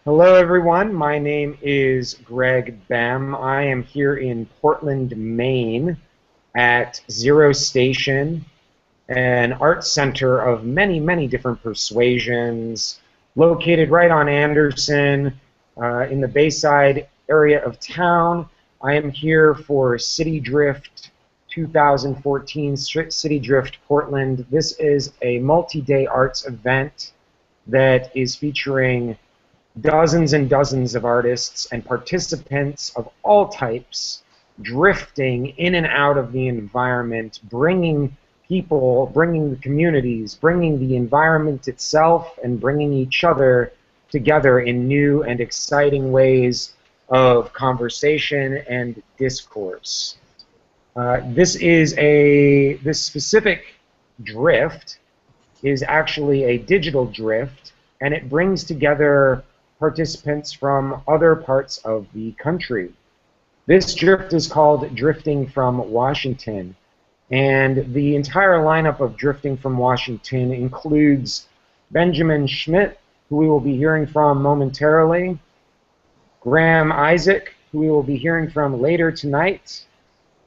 Hello, everyone. My name is Greg Bem. I am here in Portland, Maine at Zero Station, an art center of many, many different persuasions, located right on Anderson in the Bayside area of town. I am here for City Drift 2014, City Drift Portland. This is a multi-day arts event that is featuring dozens and dozens of artists and participants of all types drifting in and out of the environment, bringing people, bringing the communities, bringing the environment itself, and bringing each other together in new and exciting ways of conversation and discourse. This specific drift is actually a digital drift, and it brings together participants from other parts of the country. This drift is called Drifting from Washington, and the entire lineup of Drifting from Washington includes Benjamin Schmitt, who we will be hearing from momentarily, Graham Isaac, who we will be hearing from later tonight,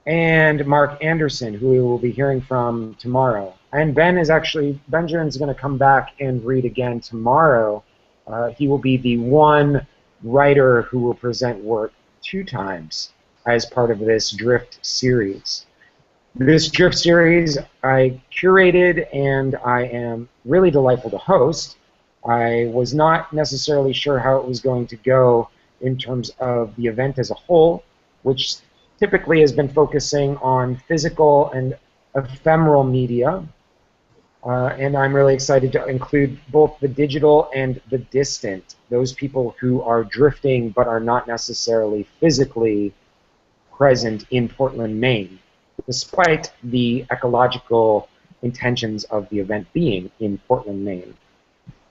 and Mark Anderson, who we will be hearing from tomorrow. And Benjamin's going to come back and read again tomorrow. He will be the one writer who will present work 2 times as part of this Drift series. This Drift series I curated, and I am really delightful to host. I was not necessarily sure how it was going to go in terms of the event as a whole, which typically has been focusing on physical and ephemeral media. And I'm really excited to include both the digital and the distant, those people who are drifting but are not necessarily physically present in Portland, Maine, despite the ecological intentions of the event being in Portland, Maine.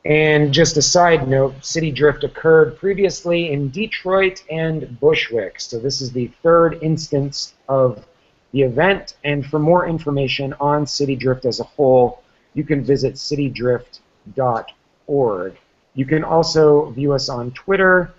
And just a side note, City Drift occurred previously in Detroit and Bushwick, so this is the 3rd instance of the event, and for more information on City Drift as a whole, you can visit citydrift.org. You can also view us on Twitter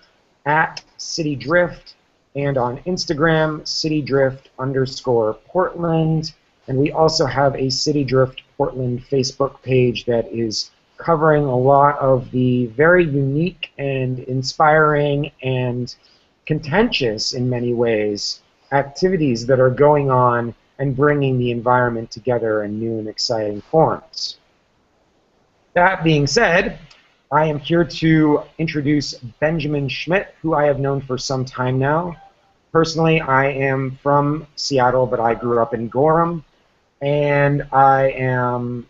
at citydrift and on Instagram citydrift_Portland. And we also have a City Drift Portland Facebook page that is covering a lot of the very unique and inspiring and contentious in many ways activities that are going on and bringing the environment together in new and exciting forms. That being said, I am here to introduce Benjamin Schmitt, who I have known for some time now. Personally, I am from Seattle, but I grew up in Gorham, and I am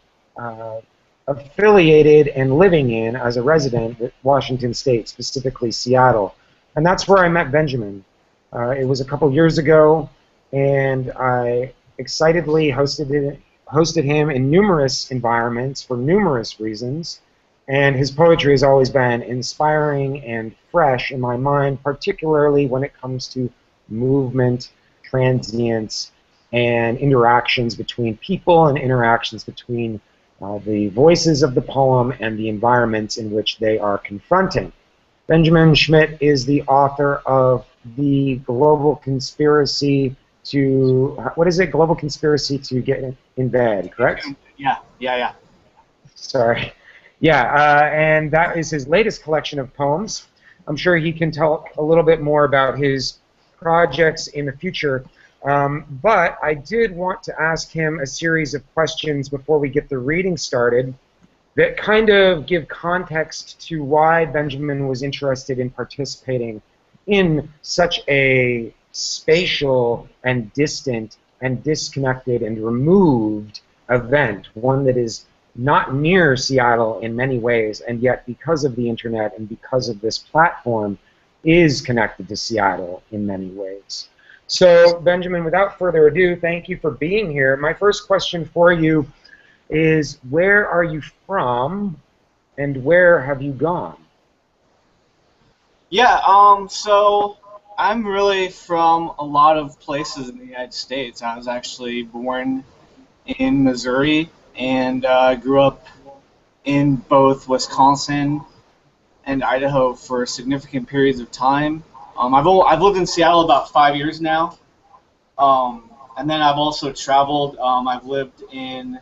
affiliated and living in, as a resident, at Washington State, specifically Seattle. And that's where I met Benjamin. It was a couple years ago, and I excitedly hosted him in numerous environments for numerous reasons, and his poetry has always been inspiring and fresh in my mind, particularly when it comes to movement, transience, and interactions between people and interactions between the voices of the poem and the environments in which they are confronting. Benjamin Schmitt is the author of The Global Conspiracy to, what is it? Global Conspiracy to Get in Bed, correct? Yeah. Sorry. Yeah, and that is his latest collection of poems. I'm sure he can tell a little bit more about his projects in the future. But I did want to ask him a series of questions before we get the reading started that kind of give context to why Benjamin was interested in participating in such a spatial and distant and disconnected and removed event, one that is not near Seattle in many ways, and yet because of the internet and because of this platform is connected to Seattle in many ways. So Benjamin, without further ado, thank you for being here. My first question for you is, where are you from and where have you gone? Yeah, so I'm really from a lot of places in the United States. I was actually born in Missouri and grew up in both Wisconsin and Idaho for significant periods of time. I've lived in Seattle about 5 years now, and then I've also traveled. I've lived in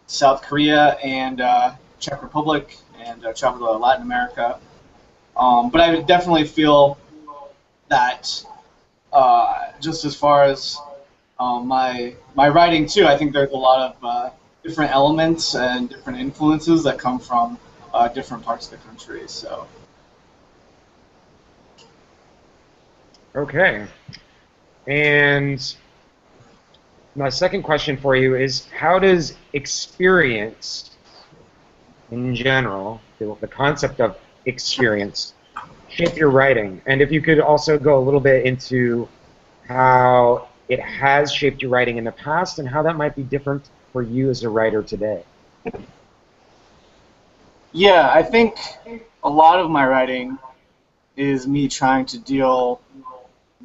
South Korea and Czech Republic, and traveled to Latin America. But I definitely feel that just as far as my writing too, I think there's a lot of different elements and different influences that come from different parts of the country. So. Okay. And my second question for you is, how does experience in general, the concept of experience, shape your writing? And if you could also go a little bit into how it has shaped your writing in the past and how that might be different for you as a writer today. Yeah, I think a lot of my writing is me trying to deal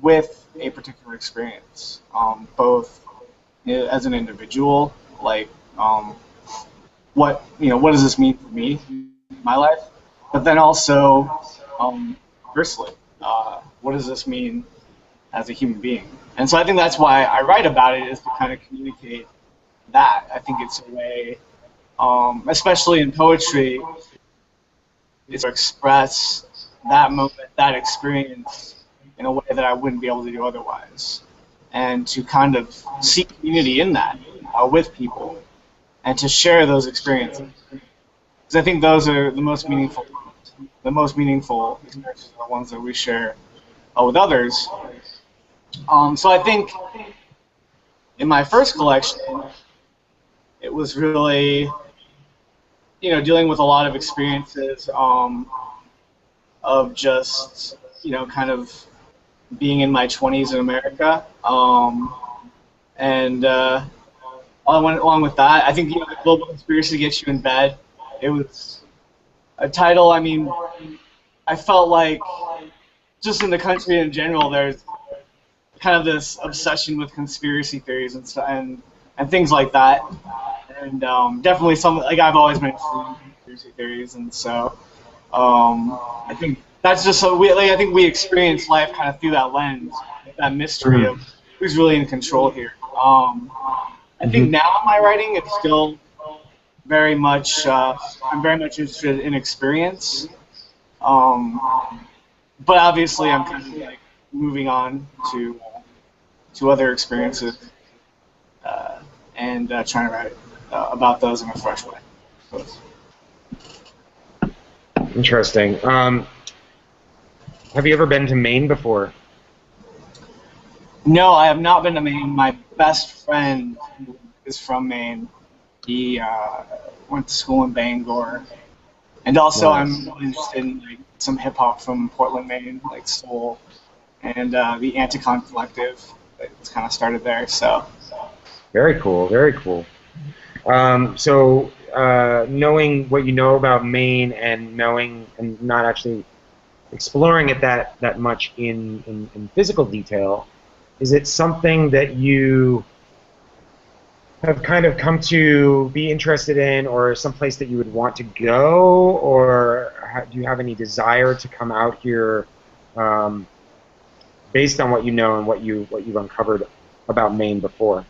with a particular experience, both as an individual, like what does this mean for me, my life, but then also conversely, what does this mean as a human being? And so I think that's why I write about it, is to kind of communicate that. I think it's a way, especially in poetry, is to express that moment, that experience, in a way that I wouldn't be able to do otherwise, and to kind of seek community in that with people, and to share those experiences. Because I think those are the most meaningful. The most meaningful experiences are the ones that we share with others. So I think in my first collection, it was really, dealing with a lot of experiences of just, kind of being in my 20s in America. And along with that, I think, the Global Conspiracy Gets You in Bed, it was a title. I mean, I felt like just in the country in general, there's kind of this obsession with conspiracy theories and stuff, and things like that. And definitely I've always been interested in conspiracy theories, and so I think that's just so I think we experience life kind of through that lens, that mystery of who's really in control here. I think now in my writing, it's still very much I'm very much interested in experience, but obviously I'm kind of like moving on to other experiences and trying to write about those in a fresh way. Interesting. Have you ever been to Maine before? No, I have not been to Maine. My best friend is from Maine. He went to school in Bangor, and also Nice. I'm interested in like some hip hop from Portland, Maine, like soul, and the Anticon Collective. It's kind of started there. So. Very cool. Very cool. So knowing what you know about Maine and knowing and not actually exploring it that much in physical detail, is it something that you have kind of come to be interested in, or someplace that you would want to go, or do you have any desire to come out here based on what you know and what you've uncovered about Maine before?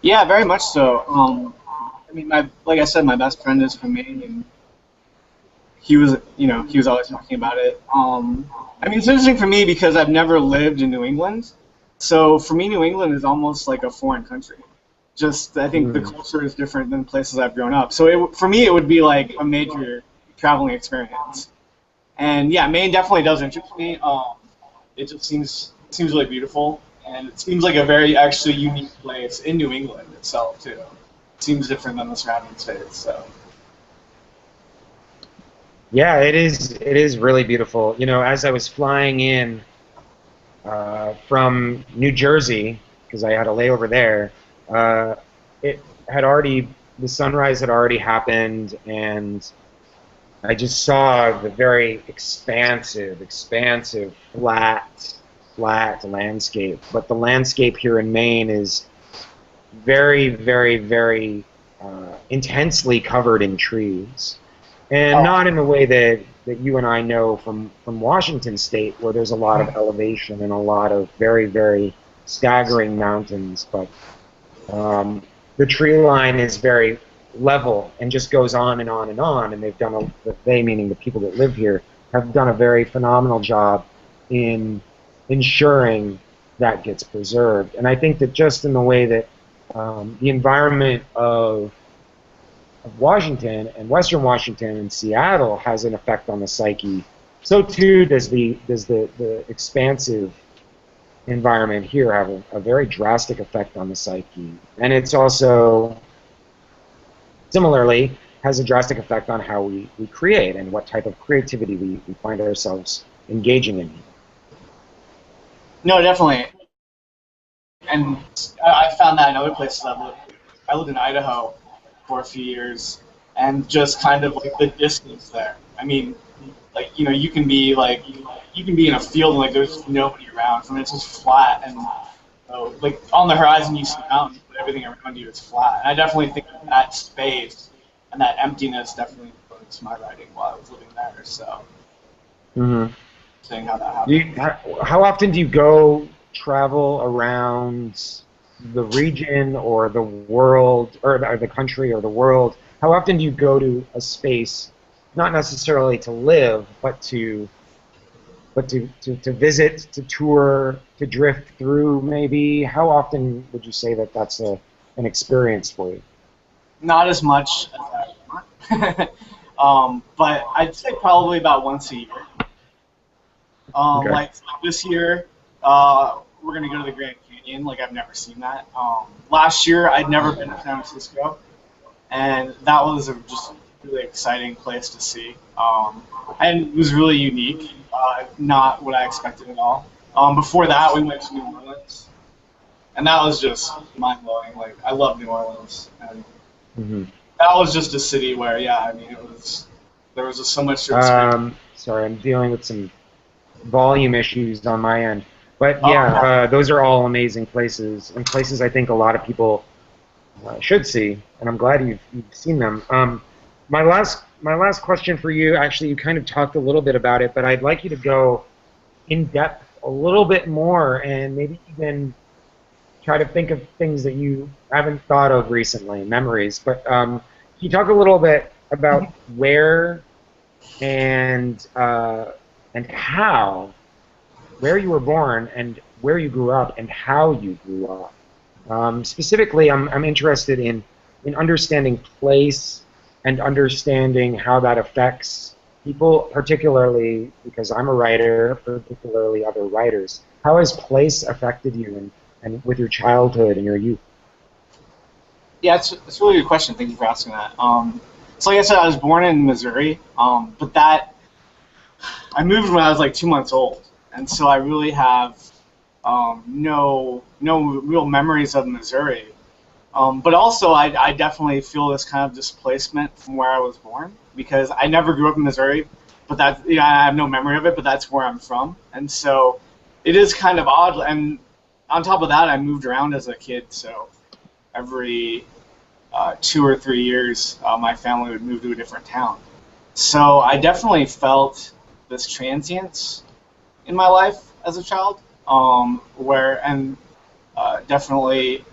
Yeah, very much so. I mean, like I said, my best friend is from Maine, and he was always talking about it. I mean, it's interesting for me because I've never lived in New England, so for me, New England is almost like a foreign country. Just, I think the culture is different than places I've grown up. So for me, it would be like a major traveling experience. And yeah, Maine definitely does interest me. It just seems really beautiful, and it seems like a very actually unique place in New England itself too. It seems different than the surrounding states. So. Yeah, it is. It is really beautiful. As I was flying in from New Jersey, because I had a layover there, the sunrise had already happened, and I just saw the very expansive, flat landscape. But the landscape here in Maine is very, very, very intensely covered in trees. and Oh, not in the way that you and I know from Washington State, where there's a lot of elevation and a lot of very, very staggering mountains, but um, the tree line is very level and just goes on and on and on. And they've done they, meaning the people that live here, have done a very phenomenal job in ensuring that gets preserved. And I think that just in the way that the environment of Washington and Western Washington and Seattle has an effect on the psyche, so too does the expansive environment here have a very drastic effect on the psyche. And it's also similarly has a drastic effect on how we create and what type of creativity we find ourselves engaging in. no, definitely. And I found that in other places I've lived. I lived in Idaho for a few years, and just kind of like the distance there. I mean, like you can be in a field and like there's nobody around, and it's just flat, and like on the horizon you see mountains, but everything around you is flat. And I definitely think that space and that emptiness definitely influenced my writing while I was living there. So, seeing how that happened. How often do you go travel around the region or the world or the country or the world? How often do you go to a space, not necessarily to live, but to visit, to tour, to drift through maybe? How often would you say that that's an experience for you? Not as much as I want, but I'd say probably about once a year. Okay. Like this year, we're gonna go to the Grand Canyon. Like I've never seen that. Last year, I'd never been to San Francisco, and that was just a really exciting place to see. And it was really unique. Not what I expected at all. Before that, we went to New Orleans, and that was just mind blowing. Like I love New Orleans, and that was just a city where, yeah, I mean, there was just so much to experience. Sorry, I'm dealing with some volume issues on my end. But yeah, those are all amazing places, and places I think a lot of people should see, and I'm glad you've seen them. My last question for you, actually, you kind of talked a little bit about it, but I'd like you to go in depth a little bit more, and maybe even try to think of things that you haven't thought of recently, memories. But can you talk a little bit about where and how, where you were born and where you grew up and how you grew up? Specifically, I'm interested in understanding place and understanding how that affects people, particularly because I'm a writer, particularly other writers. How has place affected you and with your childhood and your youth? Yeah, it's a really good question. Thank you for asking that. So like I said, I was born in Missouri, but that I moved when I was like 2 months old, and so I really have no real memories of Missouri. But also, I definitely feel this kind of displacement from where I was born because I never grew up in Missouri, but I have no memory of it, but that's where I'm from, and so it is kind of odd. And on top of that, I moved around as a kid, so every 2 or 3 years, my family would move to a different town. So I definitely felt this transience in my life as a child, definitely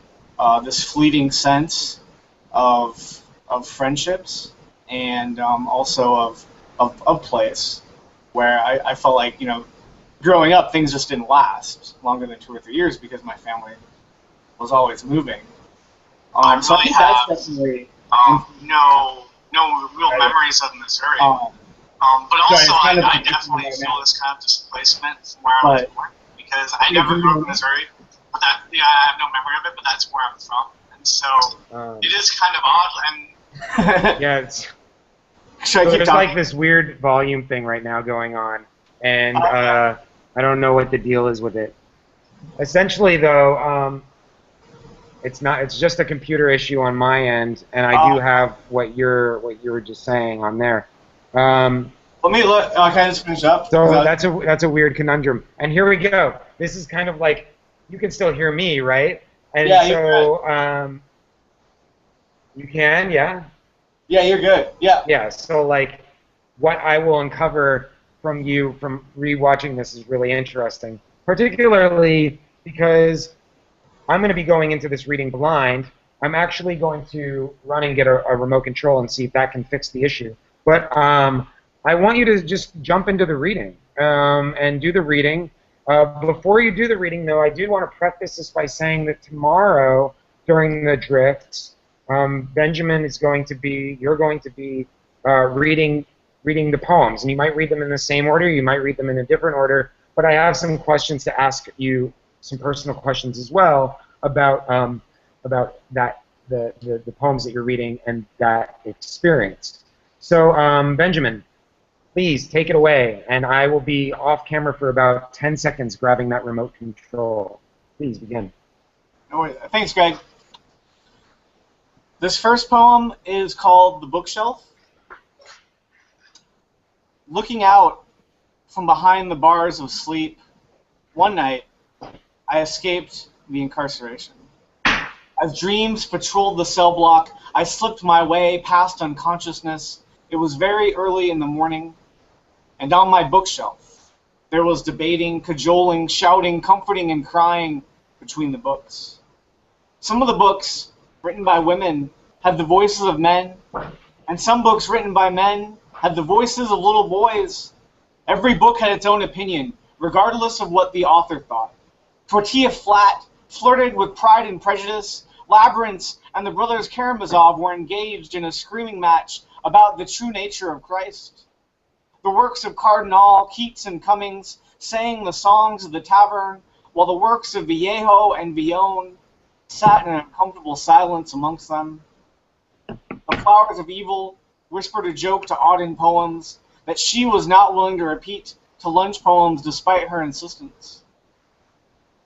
this fleeting sense of friendships and also of place, where I felt like growing up things just didn't last longer than 2 or 3 years because my family was always moving. So I think that's definitely no real memories of Missouri. But also, I definitely feel this kind of displacement from where I was born because I never grew up in Missouri, but I have no memory of it, but that's where I'm from, and so it is kind of odd. And Yeah, so there's like this weird volume thing right now going on, and I don't know what the deal is with it. Essentially, though, it's just a computer issue on my end, and I do have what you were just saying on there. Let me look. Can I just finish up? So that's a weird conundrum. And here we go. This is kind of like you can still hear me, right? And yeah, so you can, yeah. Yeah, you're good. Yeah. Yeah, so like what I will uncover from you from rewatching this is really interesting, particularly because I'm going to be going into this reading blind. I'm actually going to run and get a remote control and see if that can fix the issue. But I want you to just jump into the reading and do the reading. Before you do the reading, though, I do want to preface this by saying that tomorrow during the drifts, Benjamin is going to be, you're going to be reading the poems, and you might read them in the same order, you might read them in a different order. But I have some questions to ask you, some personal questions as well about that the poems that you're reading and that experience. So Benjamin, please take it away, and I will be off camera for about 10 seconds grabbing that remote control. Please begin. Oh, wait. Thanks, Greg. This first poem is called The Bookshelf. Looking out from behind the bars of sleep, one night I escaped the incarceration. As dreams patrolled the cell block, I slipped my way past unconsciousness. It was very early in the morning, and on my bookshelf there was debating, cajoling, shouting, comforting, and crying between the books. Some of the books written by women had the voices of men, and some books written by men had the voices of little boys. Every book had its own opinion, regardless of what the author thought. Tortilla Flat flirted with Pride and Prejudice. Labyrinths and the brothers Karamazov were engaged in a screaming match about the true nature of Christ. The works of Cardinal, Keats, and Cummings sang the songs of the tavern, while the works of Vallejo and Villon sat in a comfortable silence amongst them. The Flowers of Evil whispered a joke to Auden poems that she was not willing to repeat to lunch poems despite her insistence.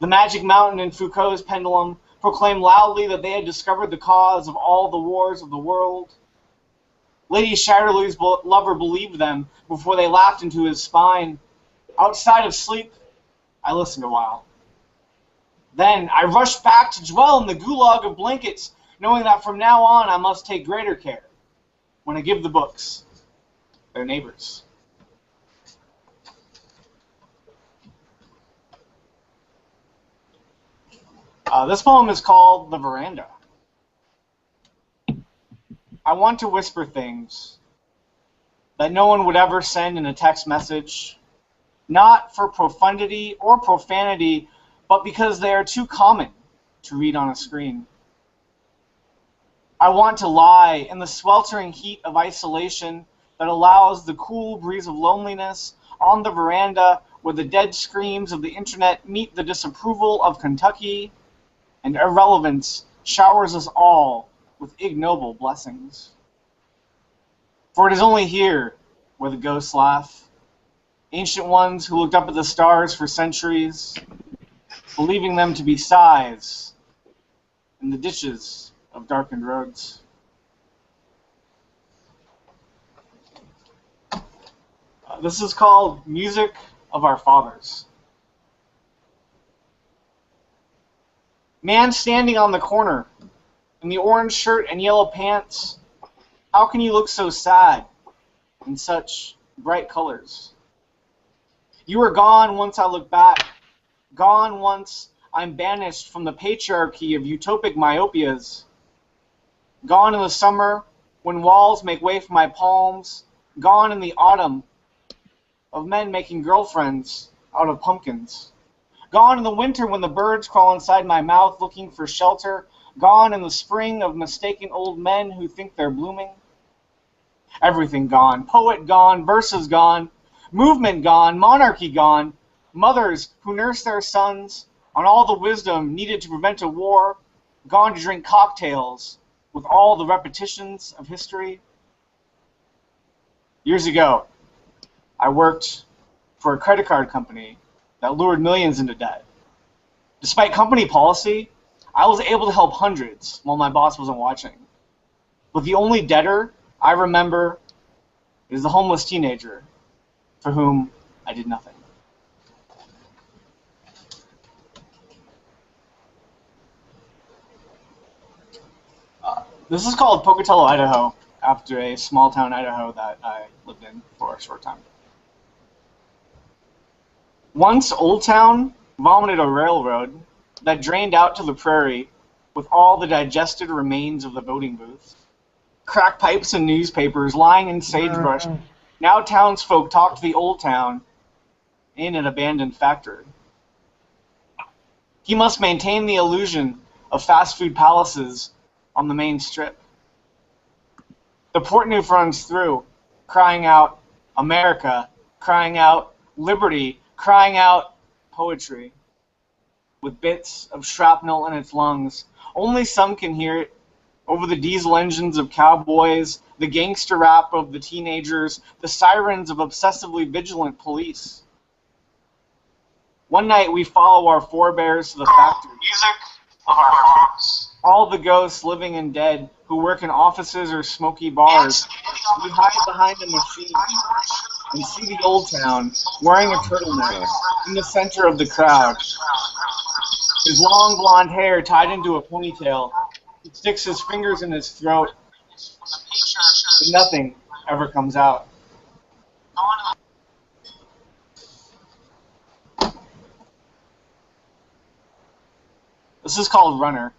The Magic Mountain and Foucault's Pendulum proclaimed loudly that they had discovered the cause of all the wars of the world. Lady Shatterley's lover believed them before they laughed into his spine. Outside of sleep, I listened a while. Then I rushed back to dwell in the gulag of blankets, knowing that from now on I must take greater care when I give the books their neighbors. This poem is called The Veranda. I want to whisper things that no one would ever send in a text message, not for profundity or profanity, but because they are too common to read on a screen. I want to lie in the sweltering heat of isolation that allows the cool breeze of loneliness on the veranda where the dead screams of the internet meet the disapproval of Kentucky, and irrelevance showers us all with ignoble blessings. For it is only here where the ghosts laugh, ancient ones who looked up at the stars for centuries, believing them to be sighs in the ditches of darkened roads. This is called Music of Our Fathers. Man standing on the corner, in the orange shirt and yellow pants, how can you look so sad in such bright colors? You were gone once I look back, gone once I'm banished from the patriarchy of utopic myopias, gone in the summer when walls make way for my palms, gone in the autumn of men making girlfriends out of pumpkins. Gone in the winter when the birds crawl inside my mouth looking for shelter. Gone in the spring of mistaken old men who think they're blooming. Everything gone. Poet gone. Verses gone. Movement gone. Monarchy gone. Mothers who nurse their sons on all the wisdom needed to prevent a war. Gone to drink cocktails with all the repetitions of history. Years ago, I worked for a credit card company that lured millions into debt. Despite company policy, I was able to help hundreds while my boss wasn't watching. But the only debtor I remember is the homeless teenager for whom I did nothing. This is called Pocatello, Idaho. after a small town Idaho that I lived in for a short time. Once Old Town vomited a railroad that drained out to the prairie with all the digested remains of the voting booths. Crack pipes and newspapers lying in sagebrush. Now townsfolk talk to the Old Town in an abandoned factory. He must maintain the illusion of fast food palaces on the main strip. The Portneuf runs through, crying out America, crying out liberty, crying out poetry, with bits of shrapnel in its lungs. Only some can hear it over the diesel engines of cowboys, the gangster rap of the teenagers, the sirens of obsessively vigilant police. One night we follow our forebears to the factory. Music of our hearts. All the ghosts, living and dead, who work in offices or smoky bars. We hide behind a machine and see the Old Town wearing a turtleneck in the center of the crowd. His long blonde hair tied into a ponytail. He sticks his fingers in his throat, but nothing ever comes out. This is called Runner.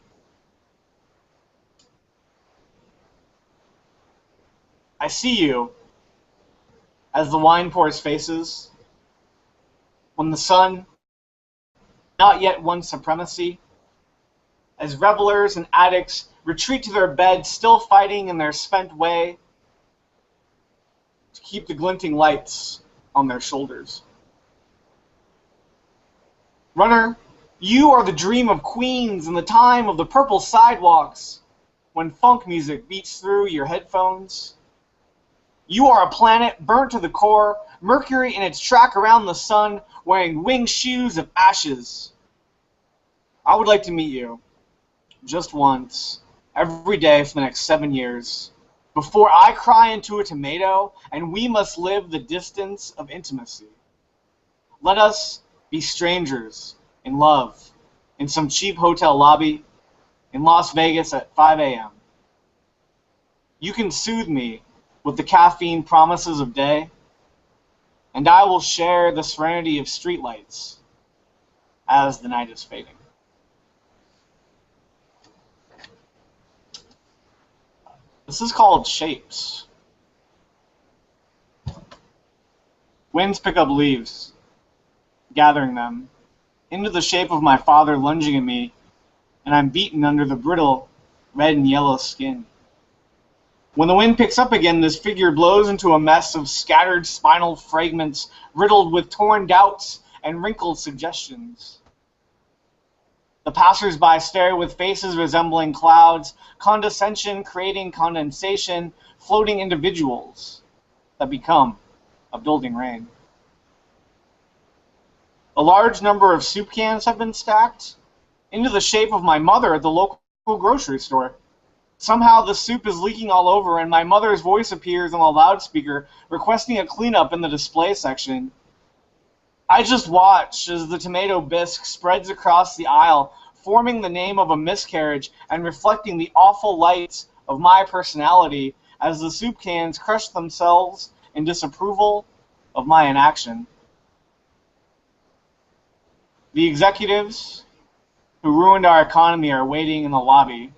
I see you as the wine pours faces, when the sun not yet won supremacy, as revelers and addicts retreat to their beds, still fighting in their spent way to keep the glinting lights on their shoulders. Runner, you are the dream of queens in the time of the purple sidewalks, when funk music beats through your headphones. You are a planet burnt to the core, Mercury in its track around the sun, wearing winged shoes of ashes. I would like to meet you, just once, every day for the next 7 years, before I cry into a tomato and we must live the distance of intimacy. Let us be strangers in love, in some cheap hotel lobby, in Las Vegas at 5 a.m. You can soothe me with the caffeine promises of day, and I will share the serenity of streetlights as the night is fading. This is called Shapes. Winds pick up leaves, gathering them into the shape of my father lunging at me, and I'm beaten under the brittle red and yellow skin. When the wind picks up again, this figure blows into a mess of scattered spinal fragments, riddled with torn doubts and wrinkled suggestions. The passers-by stare with faces resembling clouds, condescension creating condensation, floating individuals that become a building rain. A large number of soup cans have been stacked into the shape of my mother at the local grocery store. Somehow the soup is leaking all over, and my mother's voice appears on a loudspeaker requesting a cleanup in the display section. I just watch as the tomato bisque spreads across the aisle, forming the name of a miscarriage and reflecting the awful lights of my personality as the soup cans crush themselves in disapproval of my inaction. The executives who ruined our economy are waiting in the lobby.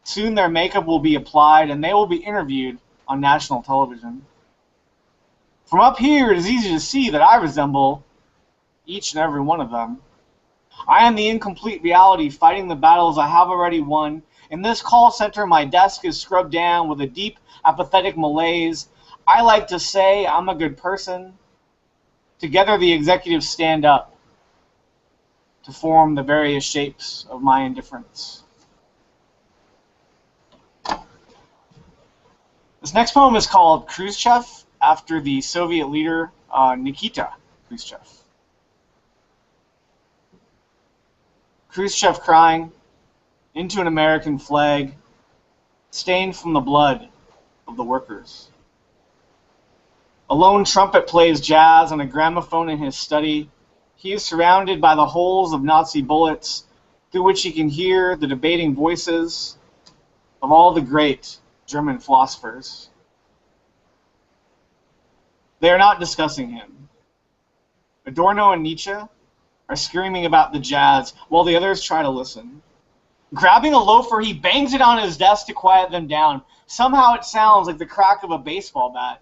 Soon their makeup will be applied and they will be interviewed on national television. From up here, it is easy to see that I resemble each and every one of them. I am the incomplete reality fighting the battles I have already won. In this call center, my desk is scrubbed down with a deep, apathetic malaise. I like to say I'm a good person. Together, the executives stand up to form the various shapes of my indifference. This next poem is called Khrushchev, after the Soviet leader Nikita Khrushchev. Khrushchev crying into an American flag, stained from the blood of the workers. A lone trumpet plays jazz on a gramophone in his study. He is surrounded by the holes of Nazi bullets, through which he can hear the debating voices of all the great German philosophers. They are not discussing him. Adorno and Nietzsche are screaming about the jazz while the others try to listen. Grabbing a loafer, he bangs it on his desk to quiet them down. Somehow it sounds like the crack of a baseball bat.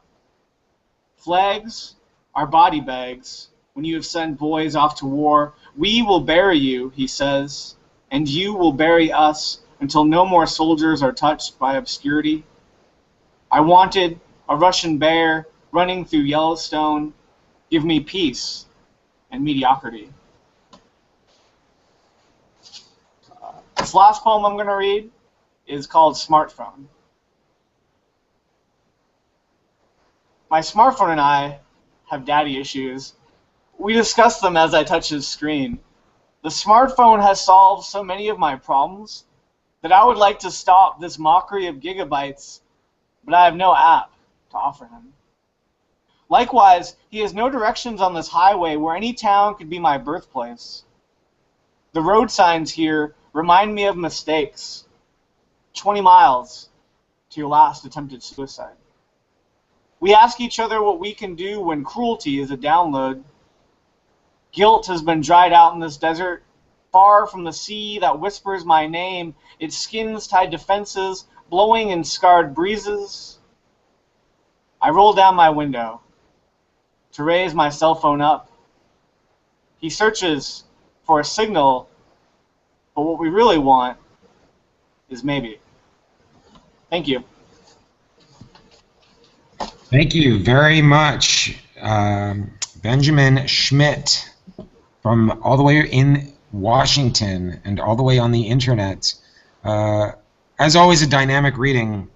Flags are body bags. When you have sent boys off to war, we will bury you, he says, and you will bury us until no more soldiers are touched by obscurity. I wanted a Russian bear running through Yellowstone. Give me peace and mediocrity. This last poem I'm going to read is called Smartphone. My smartphone and I have daddy issues. We discuss them as I touch his screen. The smartphone has solved so many of my problems that I would like to stop this mockery of gigabytes, but I have no app to offer him. Likewise, he has no directions on this highway where any town could be my birthplace. The road signs here remind me of mistakes. 20 miles to your last attempted suicide. We ask each other what we can do when cruelty is a download. Guilt has been dried out in this desert, far from the sea that whispers my name, its skins tied to fences, blowing in scarred breezes. I roll down my window to raise my cell phone up. He searches for a signal, but what we really want is maybe. Thank you. Thank you very much, Benjamin Schmitt, from all the way in Washington and all the way on the internet. As always, a dynamic reading,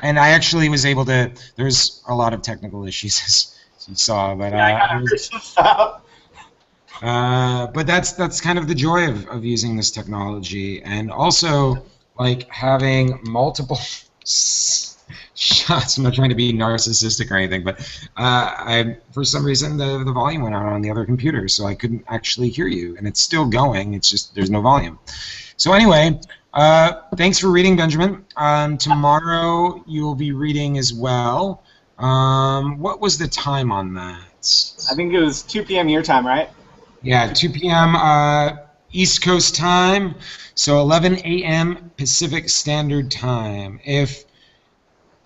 and I actually was able to. There's a lot of technical issues, as you saw, but but that's kind of the joy of using this technology, and also like having multiple shots. I'm not trying to be narcissistic or anything, but for some reason the volume went out on the other computer, so I couldn't actually hear you, and it's still going. It's just there's no volume. So anyway, thanks for reading, Benjamin. Tomorrow you will be reading as well. What was the time on that? I think it was 2 p.m. your time, right? Yeah, 2 p.m. East Coast time, so 11 a.m. Pacific Standard Time. If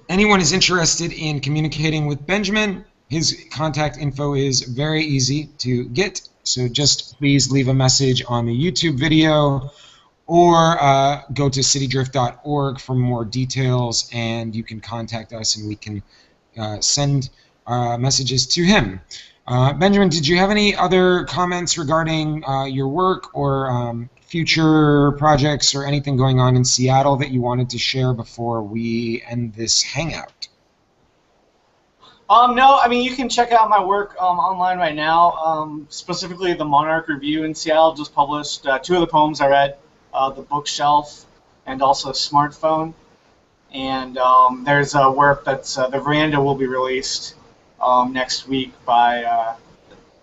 anyone is interested in communicating with Benjamin, his contact info is very easy to get, so just please leave a message on the YouTube video or go to citydrift.org for more details, and you can contact us and we can send messages to him. Benjamin, did you have any other comments regarding your work or future projects or anything going on in Seattle that you wanted to share before we end this hangout? No, I mean, you can check out my work online right now. Specifically, the Monarch Review in Seattle just published 2 of the poems I read, The Bookshelf and also Smartphone. And there's a work that's, The Veranda will be released next week by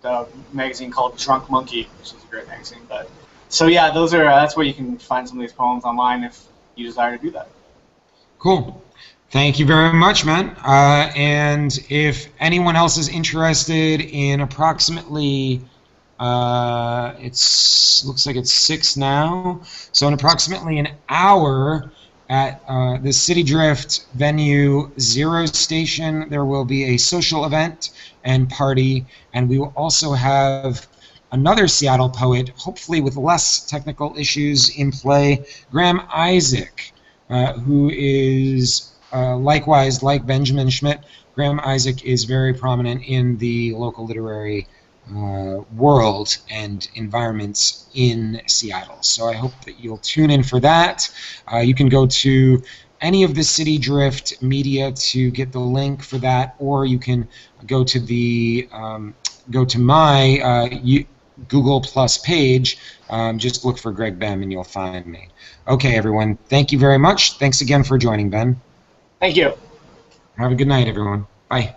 the magazine called Drunk Monkey, which is a great magazine. But so yeah, those are that's where you can find some of these poems online if you desire to do that. Cool. Thank you very much, man. And if anyone else is interested in approximately, looks like it's 6 now, so in approximately an hour at the City Drift venue Zero Station, there will be a social event and party, and we will also have another Seattle poet, hopefully with less technical issues, in play, Graham Isaac, who is likewise, like Benjamin Schmitt, Graham Isaac is very prominent in the local literary world and environments in Seattle. So I hope that you'll tune in for that. You can go to any of the City Drift media to get the link for that, or you can go to the my Google Plus page. Just look for Greg Bem and you'll find me. Okay, everyone. Thank you very much. Thanks again for joining, Ben. Thank you. Have a good night, everyone. Bye.